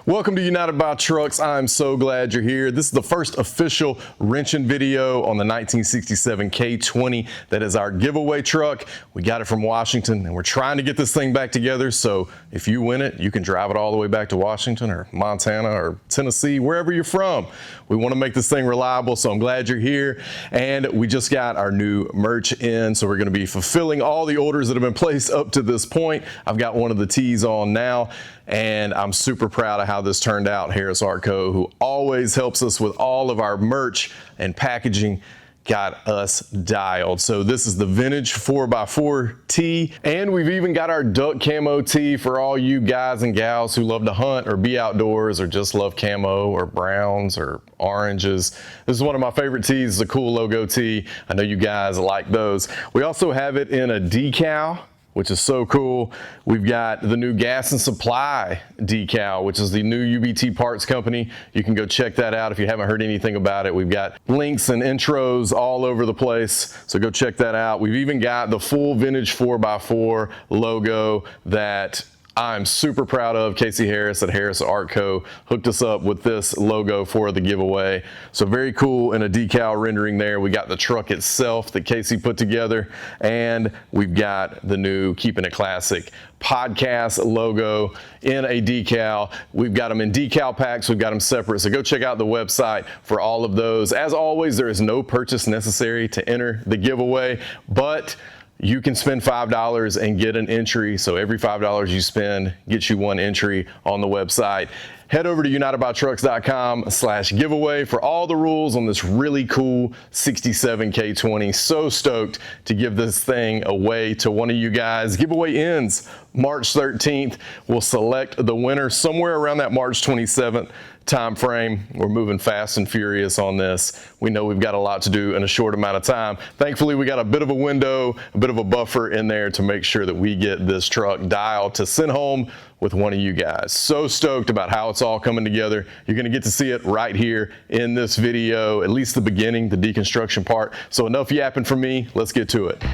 Welcome to United by Trucks. I'm so glad you're here. This is the first official wrenching video on the 1967 K20 that is our giveaway truck. We got it from Washington and we're trying to get this thing back together. So if you win it, you can drive it all the way back to Washington or Montana or Tennessee, wherever you're from. We want to make this thing reliable, so I'm glad you're here. And we just got our new merch in, so we're going to be fulfilling all the orders that have been placed up to this point. I've got one of the tees on now, and I'm super proud of how this turned out. Harris Art Co., who always helps us with all of our merch and packaging, got us dialed. So this is the vintage 4x4 tee, and we've even got our duck camo tee for all you guys and gals who love to hunt or be outdoors or just love camo or browns or oranges. This is one of my favorite tees. It's a cool logo tee. I know you guys like those. We also have it in a decal, which is so cool. We've got the new Gas and Supply decal, which is the new UBT parts company. You can go check that out if you haven't heard anything about it. We've got links and intros all over the place, so go check that out. We've even got the full vintage 4x4 logo that I'm super proud of. Casey Harris at Harris Art Co. hooked us up with this logo for the giveaway. So very cool in a decal rendering there. We got the truck itself that Casey put together, and we've got the new Keeping It Classic podcast logo in a decal. We've got them in decal packs. We've got them separate. So go check out the website for all of those. As always, there is no purchase necessary to enter the giveaway, but you can spend $5 and get an entry. So every $5 you spend gets you one entry on the website. Head over to unitedbytrucks.com/giveaway for all the rules on this really cool 67 K20. So stoked to give this thing away to one of you guys. Giveaway ends March 13th. We'll select the winner somewhere around that March 27th time frame. We're moving fast and furious on this. We know we've got a lot to do in a short amount of time. Thankfully, we got a bit of a window, a bit of a buffer in there to make sure that we get this truck dialed to send home with one of you guys. So stoked about how it's all coming together. You're gonna get to see it right here in this video, at least the beginning, the deconstruction part. So enough yapping from me, let's get to it.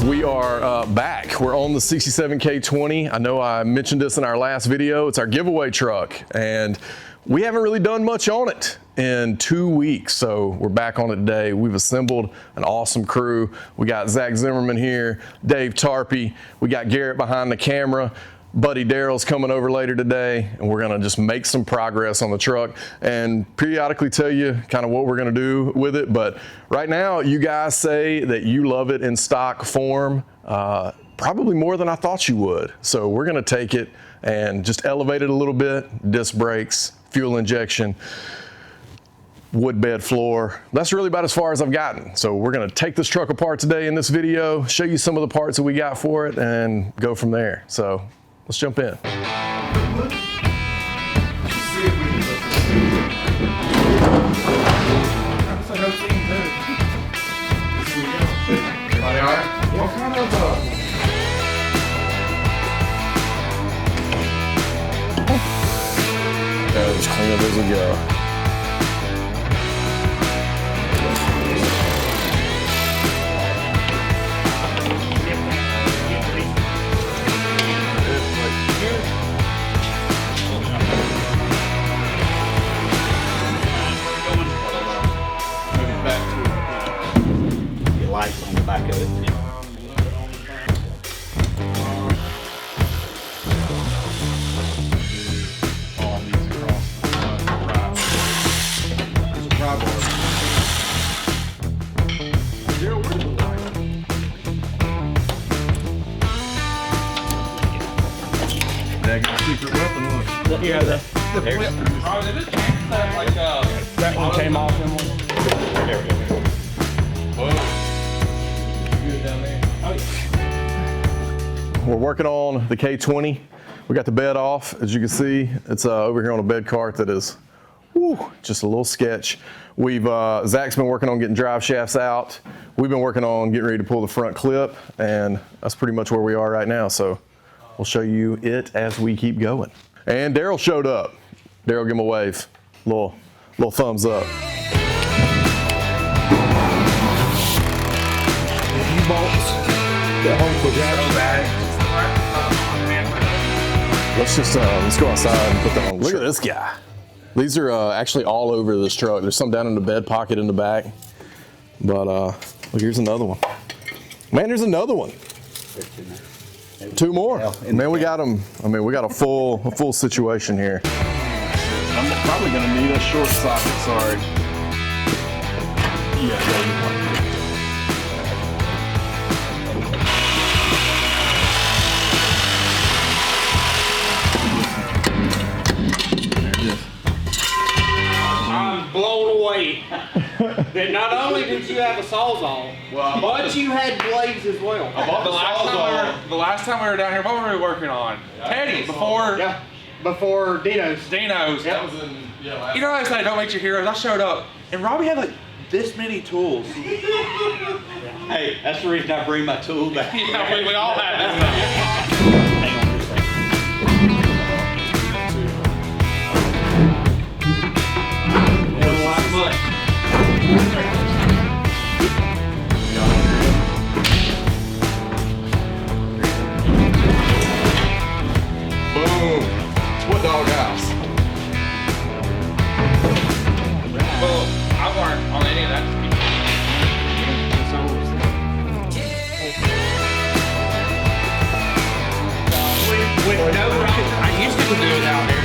We are back. We're on the 67 K20. I know I mentioned this in our last video. It's our giveaway truck, and we haven't really done much on it in 2 weeks, so we're back on it today. We've assembled an awesome crew. We got Zach Zimmerman here, Dave Tarpey. We got Garrett behind the camera. Buddy Daryl's coming over later today, and we're gonna just make some progress on the truck and periodically tell you kind of what we're gonna do with it. But right now, you guys say that you love it in stock form, probably more than I thought you would. So we're gonna take it and just elevate it a little bit, disc brakes, fuel injection, wood bed floor. That's really about as far as I've gotten. So we're gonna take this truck apart today in this video, show you some of the parts that we got for it, and go from there. So let's jump in. Everybody all right? What kind of As clean up as we go. lights on the back of it? All these across the drive. There's a drive bar. Daryl, where's the light? That got a secret weapon, look. Yeah, the flip. Oh, they just changed that, like, that one came off in one. There we go. Whoa. Good down there. Oh, yeah. We're working on the K20. We got the bed off, as you can see. It's over here on a bed cart that is, just a little sketch. Zach's been working on getting drive shafts out. We've been working on getting ready to pull the front clip, and that's pretty much where we are right now. So we'll show you it as we keep going. And Daryl showed up. Daryl, give him a wave. Little thumbs up. Let's go outside and put that on. Look at this guy. These are actually all over this truck. There's some down in the bed pocket in the back. But look, here's another one. Man, there's another one. 2 more. Man, we got them. I mean, we got a full situation here. I'm probably gonna need a short socket. Sorry. Yeah. Blown away that not only did you have a sawzall, but you had blades as well. The last time we were down here, what were we working on? Teddy, before Dino's. Dino's. Yep. That was in, you know, I say don't make your heroes. I showed up, and Robbie had like this many tools. Hey, that's the reason I bring my tool back. Yeah, we all have this. Boom. What doghouse? Well, I weren't on any of that. I used to do it out there.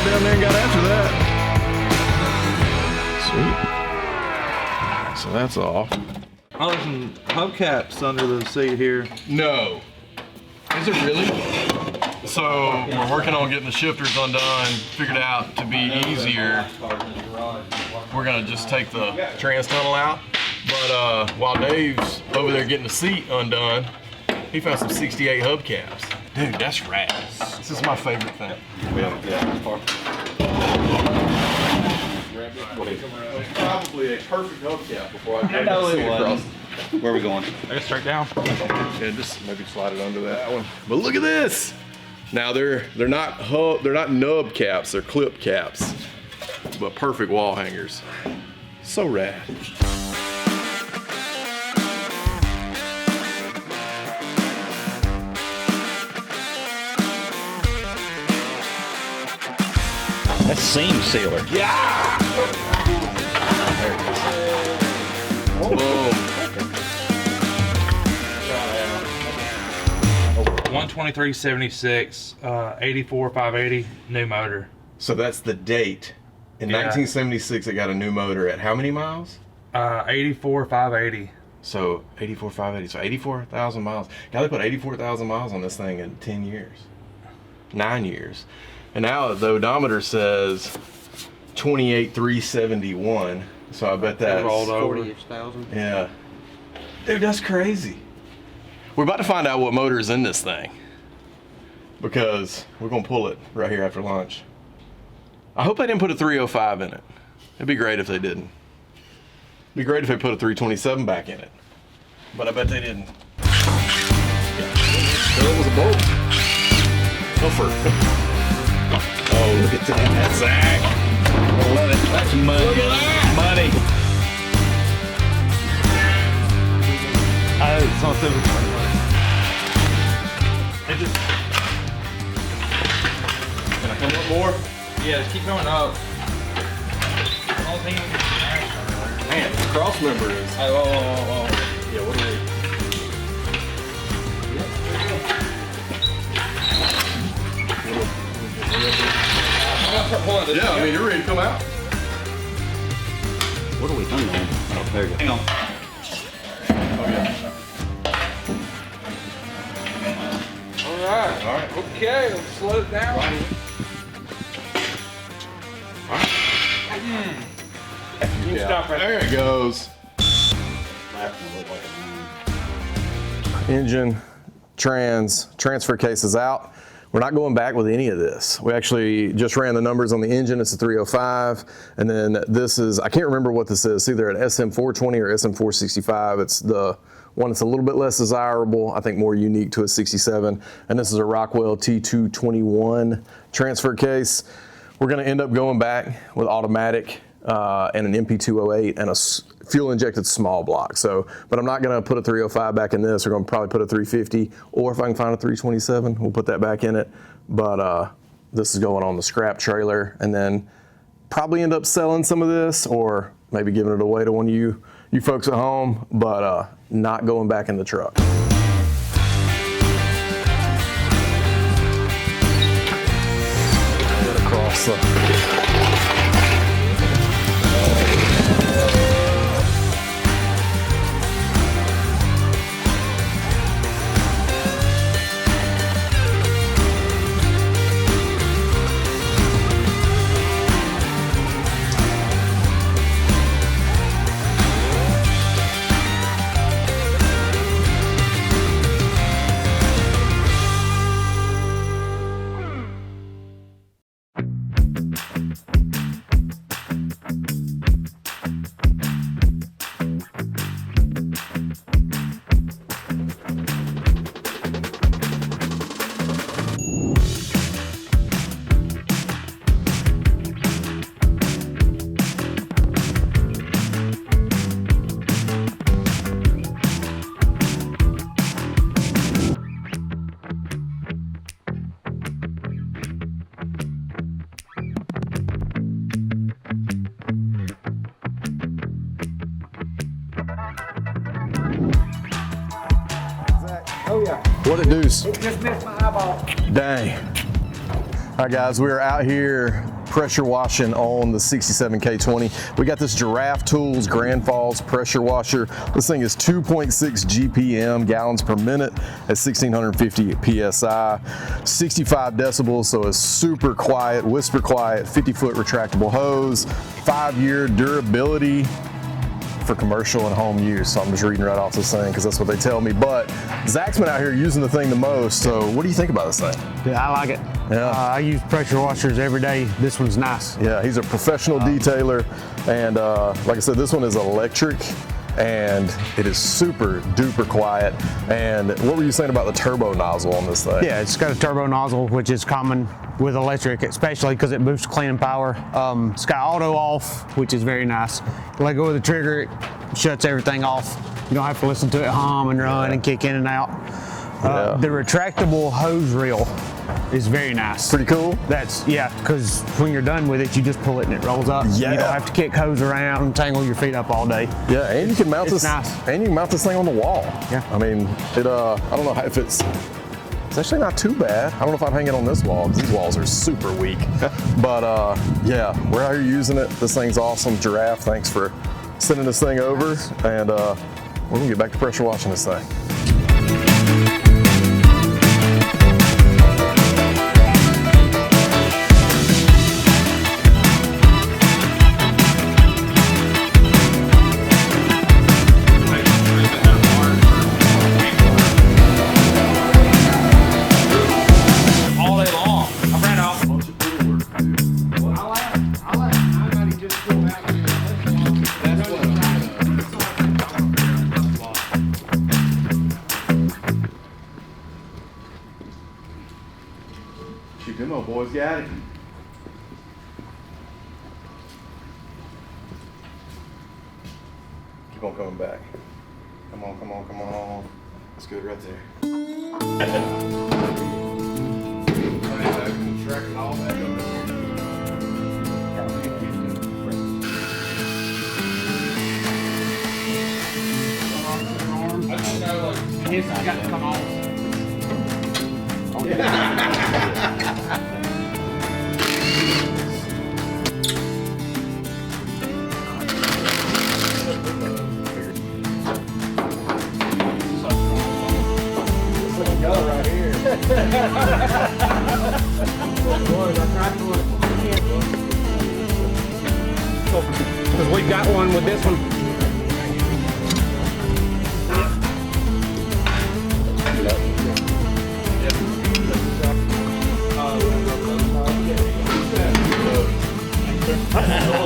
Down there and got after that. Sweet. So that's off. Oh, there's some hubcaps under the seat here. No. Is it really? So we're working on getting the shifters undone. Figured out to be easier, we're gonna just take the trans tunnel out. But while Dave's over there getting the seat undone, he found some 68 hubcaps. Dude, that's rad. This is my favorite thing. Probably a perfect hubcap before I know it was. Where are we going? I guess straight down. Yeah, just maybe slide it under that one. But look at this. Now they're not nub caps, they're clip caps, but perfect wall hangers. So rad. That's seam sealer. Yeah! Boom. 123.76, 84.580, new motor. So that's the date. In Yeah. 1976, it got a new motor at how many miles? 84.580. So 84,580. So 84,000 miles. Now they put 84,000 miles on this thing in 10 years, 9 years. And now the odometer says 28,371. So I bet that's rolled over. 40,000. Yeah. Dude, that's crazy. We're about to find out what motor is in this thing, because we're gonna pull it right here after lunch. I hope they didn't put a 305 in it. It'd be great if they didn't. It'd be great if they put a 327 back in it, but I bet they didn't. Well, it was a bolt. Puffer. Oh, look at that, Zach. I love it. That's money. Look at that. Money. It's not too It just, Can I come up more? yeah, just keep going up. Man, the cross member is. Oh. Yeah, what do we? Yeah, I mean, you're ready to come out. What are we doing? Oh, there you go. Hang on. Oh, yeah. All right. Okay, let's slow it down. You can stop right There it goes. Engine, transfer cases out. We're not going back with any of this. We actually just ran the numbers on the engine. It's a 305. And then this is, I can't remember what this is, either an SM420 or SM465. It's the one that's a little bit less desirable, I think more unique to a 67. And this is a Rockwell T221 transfer case. We're gonna end up going back with automatic and an MP208 and a fuel injected small block. So, but I'm not gonna put a 305 back in this. We're gonna probably put a 350, or if I can find a 327, we'll put that back in it. But this is going on the scrap trailer, and then probably end up selling some of this, or maybe giving it away to one of you folks at home, but not going back in the truck. Get across the What it do's? It just missed my eyeball. Dang. All right, guys, we are out here pressure washing on the 67 K20. We got this Giraffe Tools Grand Falls pressure washer. This thing is 2.6 GPM, gallons per minute, at 1650 PSI, 65 decibels, so it's super quiet, whisper quiet, 50-foot retractable hose, 5-year durability for commercial and home use. So I'm just reading right off this thing because that's what they tell me. But Zach's been out here using the thing the most. So what do you think about this thing? Yeah, I like it. Yeah. I use pressure washers every day. This one's nice. Yeah, he's a professional detailer. And like I said, this one is electric and it is super duper quiet. And what were you saying about the turbo nozzle on this thing? Yeah, it's got a turbo nozzle, which is common with electric, especially because it boosts cleaning power. It's got auto off, which is very nice. Let go of the trigger, it shuts everything off. You don't have to listen to it hum and run and kick in and out. The retractable hose reel is very nice. Pretty cool. Yeah, because when you're done with it, you just pull it and it rolls up. Yeah. You don't have to kick hose around and tangle your feet up all day. Yeah, and you can mount this. Nice. And you can mount this thing on the wall. Yeah. I mean, it. I don't know if it's actually not too bad. I don't know if I'd hang it on this wall because these walls are super weak. But yeah, we're out here using it. This thing's awesome. Giraffe, thanks for sending this thing over, and we're gonna get back to pressure washing this thing. Them old boys got it. Keep on coming back. Come on, come on, come on. That's good right there. I just know, like, his got to come off. Because we've got one with this one.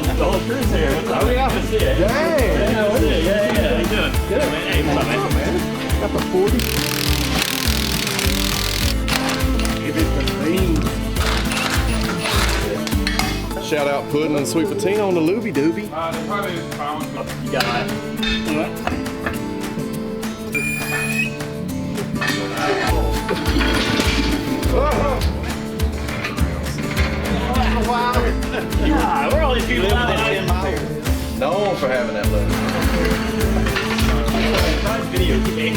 The whole crew's here. Oh, yeah. Good to see you. Dang. Yeah, how you doing? Good, man. Hey, what's up, man? Got the 40. Give it the beans. Shout out Puddin' and Sweet Patina on the Looby Dooby. They probably just found one. You got it. Yeah, we're all these people living within 10 miles. Known for having that look. Video game.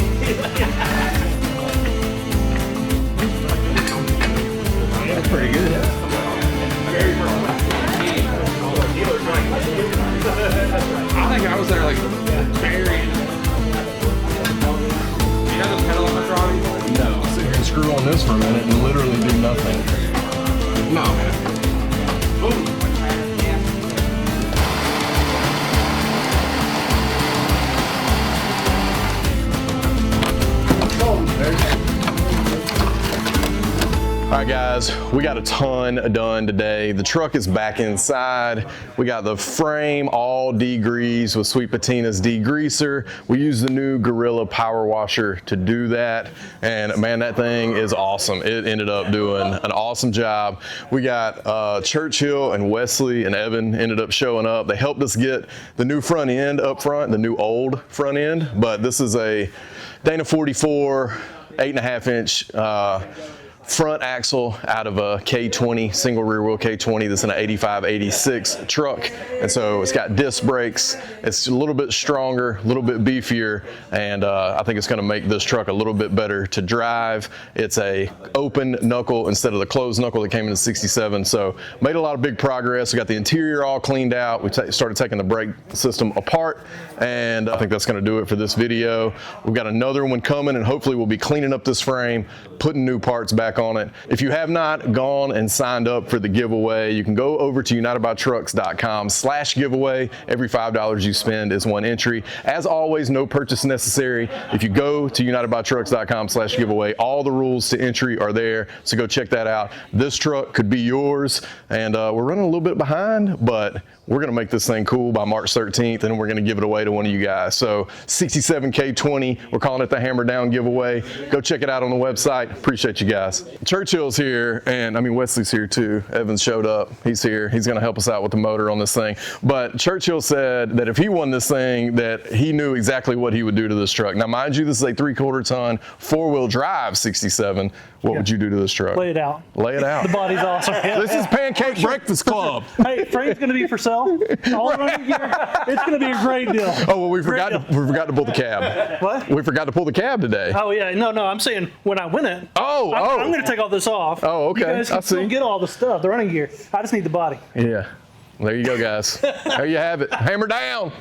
That's pretty good. I think I was there like buried. You have the pedal on the Robbie? No. Sit here and screw on this for a minute and literally do nothing. No, man. All right, guys, we got a ton done today. The truck is back inside. We got the frame all degreased with Sweet Patina's degreaser. We use the new Gorilla power washer to do that. And man, that thing is awesome. It ended up doing an awesome job. We got Churchill and Wesley and Evan ended up showing up. They helped us get the new front end up front, the new old front end. But this is a Dana 44, 8.5 inch front axle out of a K20, single rear wheel K20 that's in an 85, 86 truck. And so it's got disc brakes. It's a little bit stronger, a little bit beefier, and I think it's gonna make this truck a little bit better to drive. It's a open knuckle instead of the closed knuckle that came in the 67. So made a lot of big progress. We got the interior all cleaned out. We started taking the brake system apart, and I think that's gonna do it for this video. We've got another one coming, and hopefully we'll be cleaning up this frame, putting new parts back on it. If you have not gone and signed up for the giveaway, you can go over to unitedbytrucks.com/giveaway. Every $5 you spend is one entry. As always, no purchase necessary. If you go to unitedbytrucks.com/giveaway, all the rules to entry are there, so go check that out. This truck could be yours, and we're running a little bit behind, but we're gonna make this thing cool by March 13th, and we're gonna give it away to one of you guys. So 67 K20, we're calling it the Hammer Down giveaway. Go check it out on the website. Appreciate you guys. Churchill's here, and I mean Wesley's here too. Evans showed up, he's here. He's gonna help us out with the motor on this thing. But Churchill said that if he won this thing, that he knew exactly what he would do to this truck. Now mind you, this is a 3/4 ton, 4-wheel drive 67. What would you do to this truck? Lay it out. Lay it out. The body's awesome. This is Pancake Breakfast Club. Hey, frame's gonna be for sale. All around here. It's gonna be a great deal. Oh, well, we forgot to pull the cab. What? We forgot to pull the cab today. Oh yeah, no, I'm saying when I win it. I'm gonna take all this off. Oh, okay. You guys can I see. still get all the stuff, the running gear. I just need the body. Yeah. There you go, guys. There you have it. Hammer down.